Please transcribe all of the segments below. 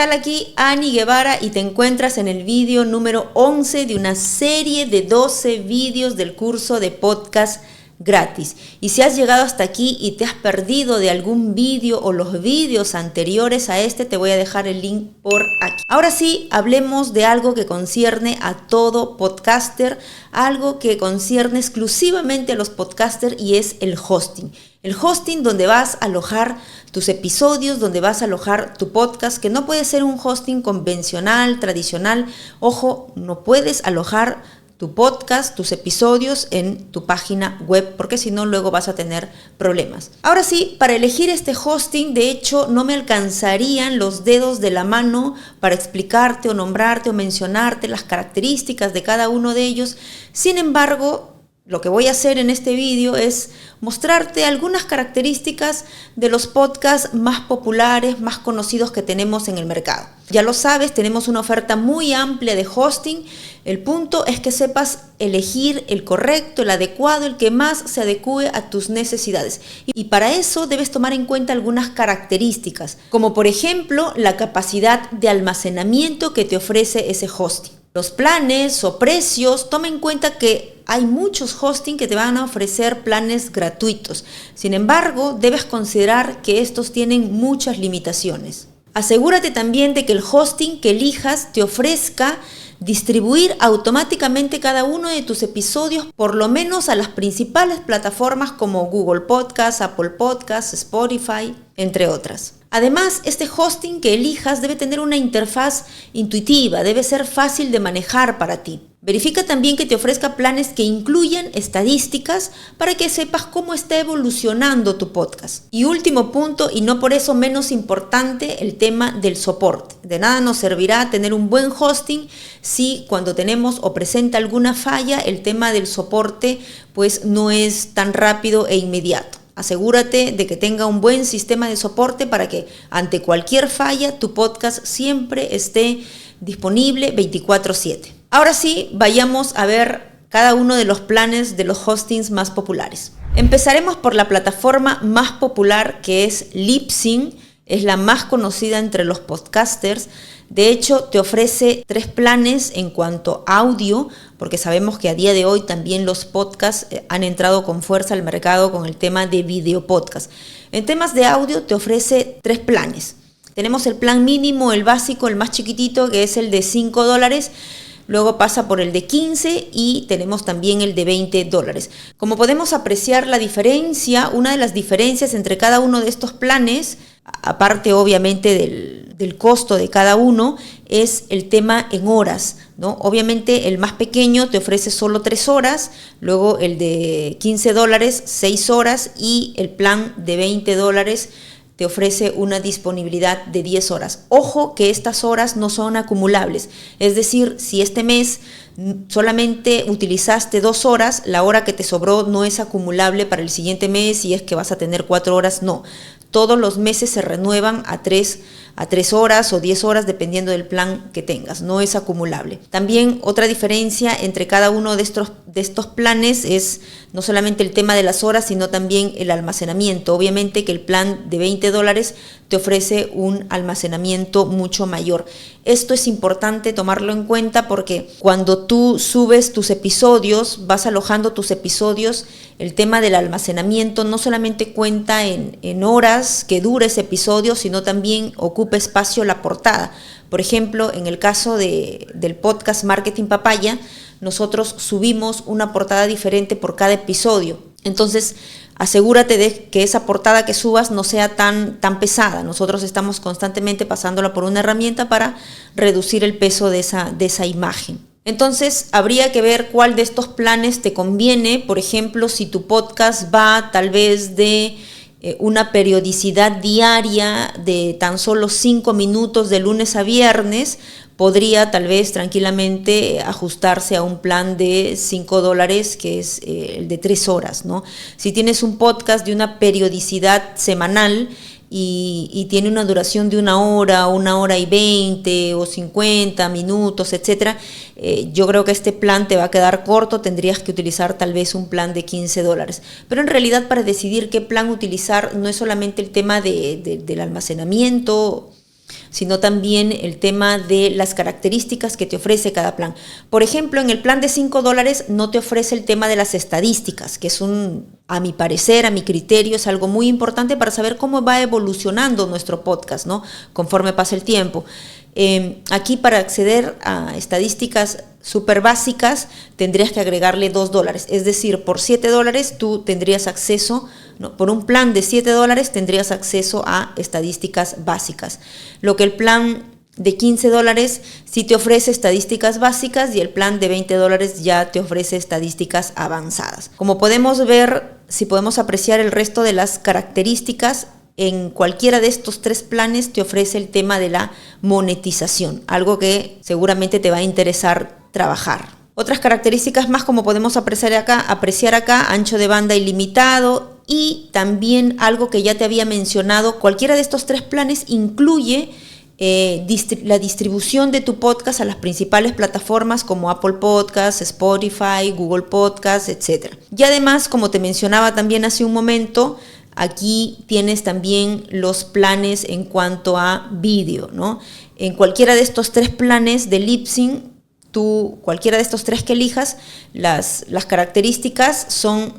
tal? Aquí Ani Guevara y te encuentras en el vídeo número 11 de una serie de 12 vídeos del curso de podcast gratis. Y si has llegado hasta aquí y te has perdido de algún vídeo o los vídeos anteriores a este, te voy a dejar el link por aquí. Ahora sí, hablemos de algo que concierne a todo podcaster, algo que concierne exclusivamente a los podcasters y es el hosting. El hosting donde vas a alojar tus episodios, donde vas a alojar tu podcast, que no puede ser un hosting convencional, tradicional. Ojo, no puedes alojar tu podcast, tus episodios en tu página web, porque si no luego vas a tener problemas. Ahora sí, para elegir este hosting, de hecho, no me alcanzarían los dedos de la mano para explicarte o nombrarte o mencionarte las características de cada uno de ellos. Sin embargo, lo que voy a hacer en este vídeo es mostrarte algunas características de los podcasts más populares, más conocidos que tenemos en el mercado. Ya lo sabes, tenemos una oferta muy amplia de hosting. El punto es que sepas elegir el correcto, el adecuado, el que más se adecue a tus necesidades. Y para eso debes tomar en cuenta algunas características, como por ejemplo la capacidad de almacenamiento que te ofrece ese hosting. Los planes o precios, toma en cuenta que hay muchos hosting que te van a ofrecer planes gratuitos. Sin embargo, debes considerar que estos tienen muchas limitaciones. Asegúrate también de que el hosting que elijas te ofrezca distribuir automáticamente cada uno de tus episodios por lo menos a las principales plataformas como Google Podcast, Apple Podcast, Spotify, entre otras. Además, este hosting que elijas debe tener una interfaz intuitiva, debe ser fácil de manejar para ti. Verifica también que te ofrezca planes que incluyan estadísticas para que sepas cómo está evolucionando tu podcast. Y último punto, y no por eso menos importante, el tema del soporte. De nada nos servirá tener un buen hosting si cuando tenemos o presenta alguna falla, el tema del soporte pues no es tan rápido e inmediato. Asegúrate de que tenga un buen sistema de soporte para que ante cualquier falla tu podcast siempre esté disponible 24/7. Ahora sí, vayamos a ver cada uno de los planes de los hostings más populares. Empezaremos por la plataforma más popular que es Libsyn, es la más conocida entre los podcasters. De hecho, te ofrece 3 planes en cuanto a audio, porque sabemos que a día de hoy también los podcasts han entrado con fuerza al mercado con el tema de video podcast. En temas de audio te ofrece 3 planes. Tenemos el plan mínimo, el básico, el más chiquitito, que es el de $5. Luego pasa por el de 15 y tenemos también el de $20. Como podemos apreciar la diferencia, una de las diferencias entre cada uno de estos planes, aparte obviamente del costo de cada uno, es el tema en horas, ¿no? Obviamente el más pequeño te ofrece solo 3 horas, luego el de $15, 6 horas y el plan de $20 te ofrece una disponibilidad de 10 horas. Ojo que estas horas no son acumulables, es decir, si este mes solamente utilizaste 2 horas, la hora que te sobró no es acumulable para el siguiente mes y es que vas a tener 4 horas, no. Todos los meses se renuevan a 3 horas o 10 horas dependiendo del plan que tengas, no es acumulable. También otra diferencia entre cada uno de estos planes es no solamente el tema de las horas, sino también el almacenamiento. Obviamente que el plan de $20 te ofrece un almacenamiento mucho mayor. Esto es importante tomarlo en cuenta porque cuando tú subes tus episodios, vas alojando tus episodios, el tema del almacenamiento no solamente cuenta en horas que dure ese episodio, sino también ocupa espacio la portada. Por ejemplo, en el caso del podcast Marketing Papaya, nosotros subimos una portada diferente por cada episodio. Entonces, asegúrate de que esa portada que subas no sea tan pesada. Nosotros estamos constantemente pasándola por una herramienta para reducir el peso de esa imagen. Entonces, habría que ver cuál de estos planes te conviene. Por ejemplo, si tu podcast va tal vez de una periodicidad diaria de tan solo 5 minutos de lunes a viernes, podría tal vez tranquilamente ajustarse a un plan de $5, que es el de 3 horas, ¿no? Si tienes un podcast de una periodicidad semanal y tiene una duración de 1 hora y 20 o 50 minutos, etcétera, yo creo que este plan te va a quedar corto, tendrías que utilizar tal vez un plan de $15. Pero en realidad para decidir qué plan utilizar no es solamente el tema del almacenamiento sino también el tema de las características que te ofrece cada plan. Por ejemplo, en el plan de $5 no te ofrece el tema de las estadísticas, que es a mi parecer, a mi criterio, es algo muy importante para saber cómo va evolucionando nuestro podcast, ¿no? Conforme pasa el tiempo. Aquí, para acceder a estadísticas súper básicas, tendrías que agregarle $2. Es decir, por $7 tú tendrías acceso, ¿no? Por un plan de $7 tendrías acceso a estadísticas básicas. Lo que el plan de $15 sí te ofrece estadísticas básicas y el plan de $20 ya te ofrece estadísticas avanzadas. Como podemos ver, si podemos apreciar el resto de las características, en cualquiera de estos 3 planes te ofrece el tema de la monetización, algo que seguramente te va a interesar trabajar. Otras características más, como podemos apreciar acá, ancho de banda ilimitado, y también algo que ya te había mencionado, cualquiera de estos 3 planes incluye la distribución de tu podcast a las principales plataformas como Apple Podcasts, Spotify, Google Podcasts, etc. Y además, como te mencionaba también hace un momento, aquí tienes también los planes en cuanto a vídeo, ¿no? En cualquiera de estos 3 planes de Libsyn, cualquiera de estos 3 que elijas, las características son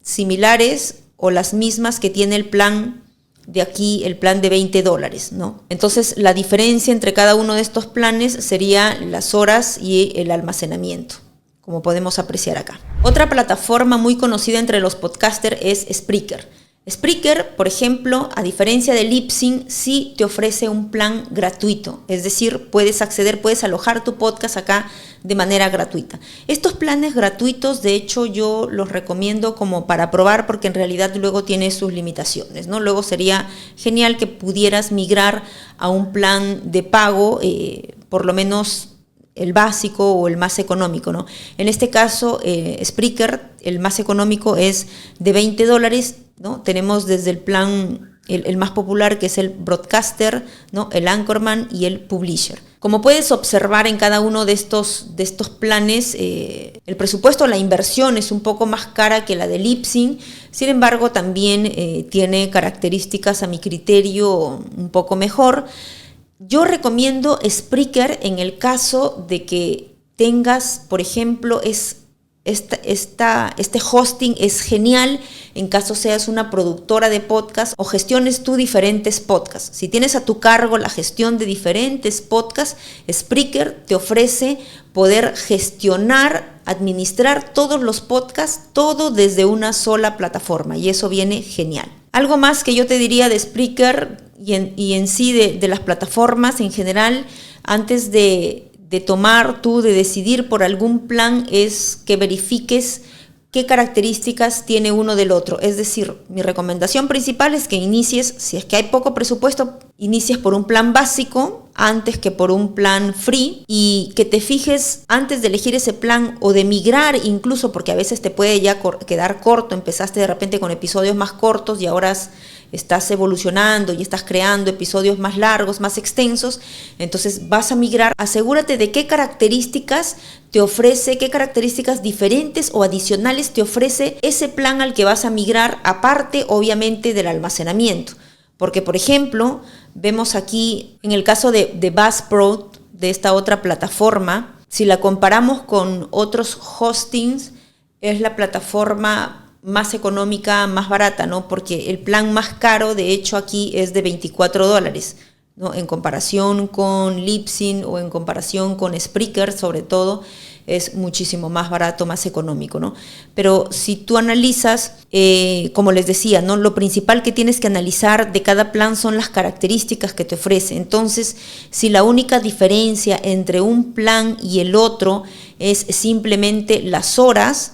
similares o las mismas que tiene el plan de aquí, el plan de $20, ¿no? Entonces, la diferencia entre cada uno de estos planes sería las horas y el almacenamiento, como podemos apreciar acá. Otra plataforma muy conocida entre los podcasters es Spreaker. Spreaker, por ejemplo, a diferencia de Libsyn, sí te ofrece un plan gratuito, es decir, puedes alojar tu podcast acá de manera gratuita. Estos planes gratuitos, de hecho, yo los recomiendo como para probar, porque en realidad luego tiene sus limitaciones, ¿no? Luego sería genial que pudieras migrar a un plan de pago, por lo menos el básico o el más económico, ¿no? En este caso, Spreaker, el más económico es de $20, ¿no? Tenemos desde el plan, el más popular, que es el Broadcaster, ¿no? El Anchorman y el Publisher. Como puedes observar en cada uno de estos planes, el presupuesto, la inversión es un poco más cara que la de Libsyn, sin embargo también tiene características a mi criterio un poco mejor. Yo recomiendo Spreaker en el caso de que tengas, por ejemplo, este hosting es genial en caso seas una productora de podcast o gestiones tú diferentes podcasts. Si tienes a tu cargo la gestión de diferentes podcasts, Spreaker te ofrece poder gestionar, administrar todos los podcasts, todo desde una sola plataforma, y eso viene genial. Algo más que yo te diría de Spreaker y en sí de las plataformas en general, antes de decidir por algún plan, es que verifiques qué características tiene uno del otro. Es decir, mi recomendación principal es que inicies, si es que hay poco presupuesto, inicies por un plan básico antes que por un plan free, y que te fijes antes de elegir ese plan o de migrar incluso, porque a veces te puede ya quedar corto, empezaste de repente con episodios más cortos y ahora estás evolucionando y estás creando episodios más largos, más extensos, entonces vas a migrar. Asegúrate de qué características te ofrece, qué características diferentes o adicionales te ofrece ese plan al que vas a migrar, aparte obviamente del almacenamiento. Porque, por ejemplo, vemos aquí en el caso de Buzzsprout, de esta otra plataforma, si la comparamos con otros hostings, es la plataforma más económica, más barata, ¿no? Porque el plan más caro, de hecho, aquí es de $24, ¿no? En comparación con Libsyn o en comparación con Spreaker, sobre todo, es muchísimo más barato, más económico, ¿no? Pero si tú analizas, como les decía, ¿no? Lo principal que tienes que analizar de cada plan son las características que te ofrece. Entonces, si la única diferencia entre un plan y el otro es simplemente las horas,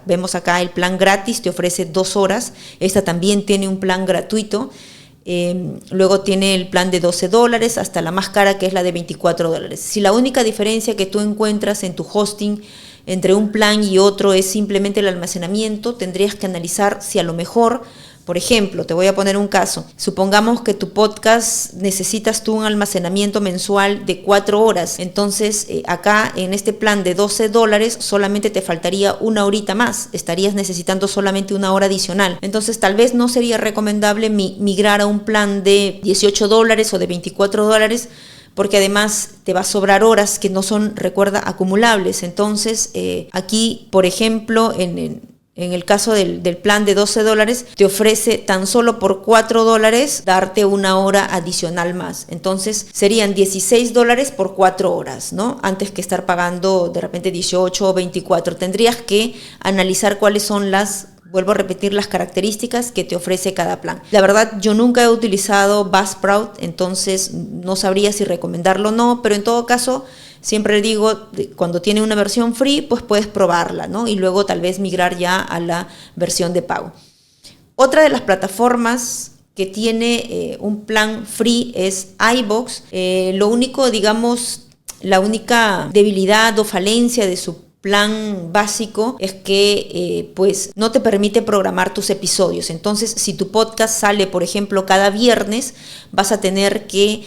vemos acá el plan gratis te ofrece 2 horas, esta también tiene un plan gratuito. Luego tiene el plan de $12 hasta la más cara, que es la de $24. Si la única diferencia que tú encuentras en tu hosting entre un plan y otro es simplemente el almacenamiento, tendrías que analizar si a lo mejor Por ejemplo, te voy a poner un caso. Supongamos que tu podcast necesitas tú un almacenamiento mensual de 4 horas. Entonces, acá en este plan de $12 solamente te faltaría una horita más. Estarías necesitando solamente una hora adicional. Entonces, tal vez no sería recomendable migrar a un plan de $18 o de $24, porque además te va a sobrar horas que no son, recuerda, acumulables. Entonces, aquí, por ejemplo, en el caso del plan de $12, te ofrece tan solo por $4 darte una hora adicional más. Entonces serían $16 por 4 horas, ¿no? Antes que estar pagando de repente 18 o 24. Tendrías que analizar cuáles son vuelvo a repetir, las características que te ofrece cada plan. La verdad, yo nunca he utilizado Buzzsprout, entonces no sabría si recomendarlo o no, pero en todo caso, siempre digo, cuando tiene una versión free, pues puedes probarla, ¿no? Y luego tal vez migrar ya a la versión de pago. Otra de las plataformas que tiene un plan free es iVoox. Lo único, digamos, la única debilidad o falencia de su plan básico es que pues no te permite programar tus episodios. Entonces, si tu podcast sale, por ejemplo, cada viernes, vas a tener que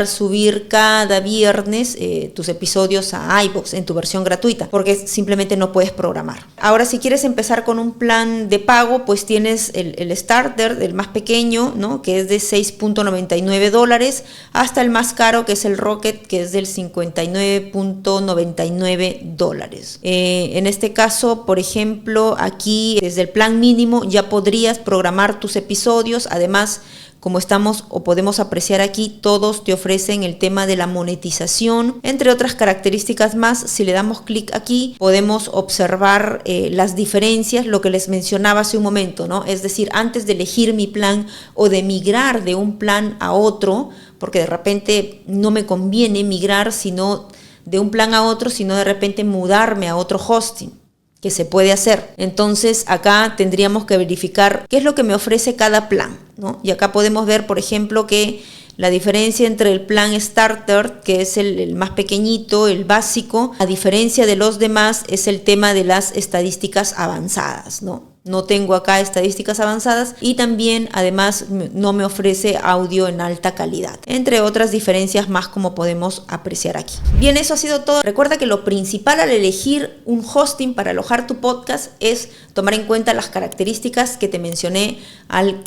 subir cada viernes tus episodios a iVoox en tu versión gratuita, porque simplemente no puedes programar. Ahora, si quieres empezar con un plan de pago, pues tienes el starter, el más pequeño, ¿no? Que es de $6.99, hasta el más caro, que es el Rocket, que es del $59.99. En este caso, por ejemplo, aquí desde el plan mínimo ya podrías programar tus episodios. Además, como estamos o podemos apreciar aquí, todos te ofrecen el tema de la monetización, entre otras características más. Si le damos clic aquí, podemos observar las diferencias, lo que les mencionaba hace un momento, ¿no? Es decir, antes de elegir mi plan o de migrar de un plan a otro, porque de repente no me conviene migrar de un plan a otro, sino de repente mudarme a otro hosting, que se puede hacer. Entonces acá tendríamos que verificar qué es lo que me ofrece cada plan, ¿no? Y acá podemos ver, por ejemplo, que la diferencia entre el plan Starter, que es el más pequeñito, el básico, a diferencia de los demás, es el tema de las estadísticas avanzadas, ¿no? No tengo acá estadísticas avanzadas y también además no me ofrece audio en alta calidad, entre otras diferencias más, como podemos apreciar aquí. Bien, eso ha sido todo. Recuerda que lo principal al elegir un hosting para alojar tu podcast es tomar en cuenta las características que te mencioné al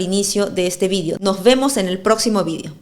inicio de este vídeo. Nos vemos en el próximo vídeo.